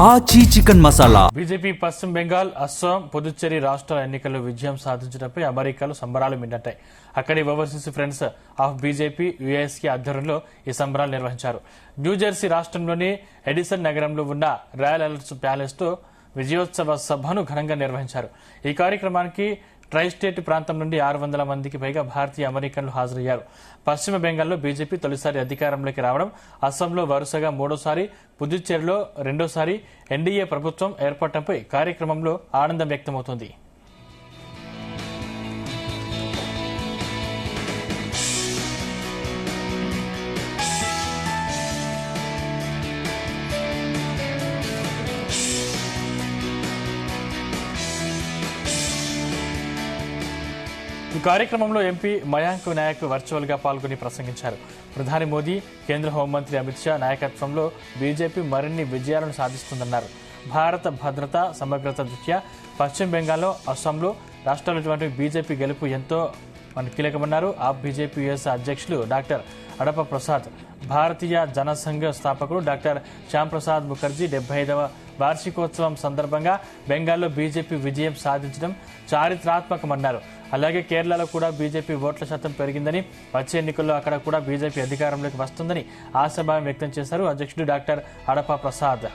ఆచి chicken masala. BJP పశ్చిమ బెంగాల్, అస్సాం, పుదుచ్చేరి రాష్ట్రాల ఎన్నికల్లో విజయం సాధించడంపై అమెరికాలో సంబరాలు మిన్నట్టాయి. అక్కడి ఓవర్సీస్ ఫ్రెండ్స్ ఆఫ్ బీజేపీ యుఎస్కే ఆధ్వర్యంలో ఈ సంబరాలు నిర్వహించారు. న్యూజెర్సీ రాష్ట్రంలోని ఎడిసన్ నగరంలో ఉన్న రాయల్ అలర్ట్స్ ప్యాలెస్ తో విజయోత్సవ సభను ఘనంగా నిర్వహించారు. ఈ కార్యక్రమానికి ట్రైస్టేట్ ప్రాంతం నుండి 600 మందికి పైగా భారతీయ అమెరికన్లు హాజరయ్యారు. పశ్చిమ బెంగాల్లో బీజేపీ తొలిసారి అధికారంలోకి రావడం, అస్సాంలో వరుసగా మూడోసారి, పుదుచ్చేరిలో రెండోసారి ఎన్డీఏ ప్రభుత్వం ఏర్పడటంపై కార్యక్రమంలో ఆనందం వ్యక్తమవుతోంది. ఈ కార్యక్రమంలో ఎంపీ మయాంక్ నాయక్ వర్చువల్ గా పాల్గొని ప్రసంగించారు. ప్రధాని మోదీ, కేంద్ర హోంమంత్రి అమిత్ షా నాయకత్వంలో బీజేపీ మరిన్ని విజయాలను సాధిస్తుందన్నారు. భారత భద్రత, సమగ్రత దృష్ట్యా పశ్చిమ బెంగాల్లో, అస్సాంలో రాష్ట్రాలటువంటి బీజేపీ గెలుపు ఎంతో కీలకమన్నారు. ఆ బీజేపీ యుఎస్ అధ్యక్షులు డాక్టర్ అడప ప్రసాద్, భారతీయ జనసంఘ స్థాపకుడు డాక్టర్ శ్యామ్ ప్రసాద్ ముఖర్జీ 75వ వార్షికోత్సవం సందర్భంగా బెంగాల్లో బీజేపీ విజయం సాధించడం చారిత్రాత్మకమన్నారు. అలాగే కేరళలో కూడా బీజేపీ ఓట్ల శాతం పెరిగిందని, వచ్చే ఎన్నికల్లో అక్కడ కూడా బీజేపీ అధికారంలోకి వస్తుందని ఆశాభావం వ్యక్తం చేశారు అధ్యక్షుడు డాక్టర్ అడప ప్రసాద్.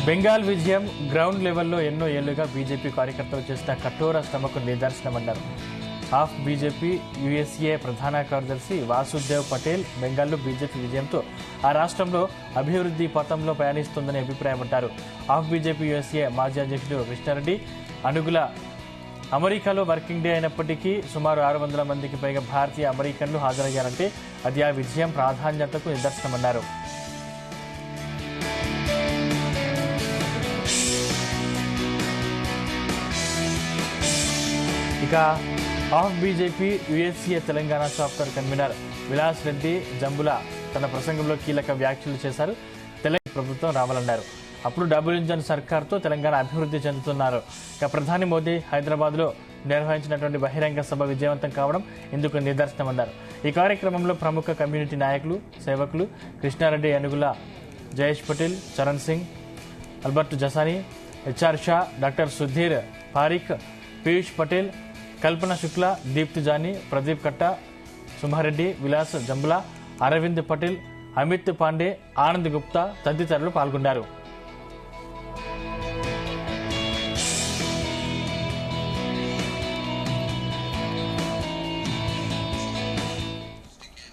బెంగాల్ విజయం గ్రౌండ్ లెవెల్లో ఎన్నో ఏళ్లుగా బీజేపీ కార్యకర్తలు చేసిన కఠోర శ్రమకు నిదర్శనమన్నారు. ఆఫ్ బీజేపీ యుఎస్ఏ ప్రధాన కార్యదర్శి వాసుదేవ్ పటేల్ బెంగాల్లో బీజేపీ విజయంతో ఆ రాష్ట్రంలో అభివృద్ధి పథంలో ప్రయాణిస్తుందని అభిప్రాయపడ్డారు. ఆఫ్ బీజేపీ యుఎస్ఏ మాజీ అధ్యక్షుడు కృష్ణారెడ్డి అనుగుల అమెరికాలో వర్కింగ్ డే అయినప్పటికీ సుమారు 600 మందికి పైగా భారతీయ అమెరికన్లు హాజరయ్యారంటే అది ఆ విజయం ప్రాధాన్యతకు నిదర్శనమన్నారు. ఇక OF BJP USA Telangana chapter convener Vilas Reddy Jambula తన ప్రసంగంలో కీలక వ్యాఖ్యలు చేశారు. తెలంగాణ ప్రభుత్వం రావాలన్నారు. అప్పుడు డబుల్ ఇంజన్ సర్కార్తో తెలంగాణ అభివృద్ధి చెందుతున్నారు. ఇక ప్రధాని మోదీ హైదరాబాద్ లో నిర్వహించినటువంటి బహిరంగ సభ విజయవంతం కావడం ఇందుకు నిదర్శనమన్నారు. ఈ కార్యక్రమంలో ప్రముఖ కమ్యూనిటీ నాయకులు, సేవకులు Krishnareddy, Anugula Jayesh Patel, Charan Singh, Albert Jasani, HR Shah, doctor Sudhir Parikh, Piyush Patel, Kalpana Shukla, Deepti Jani, Pradeep Katta, Sumareddy, Vilas Jambula, Aravind Patel, Amit Pandey, Anand Gupta తదితరులు పాల్గొన్నారు.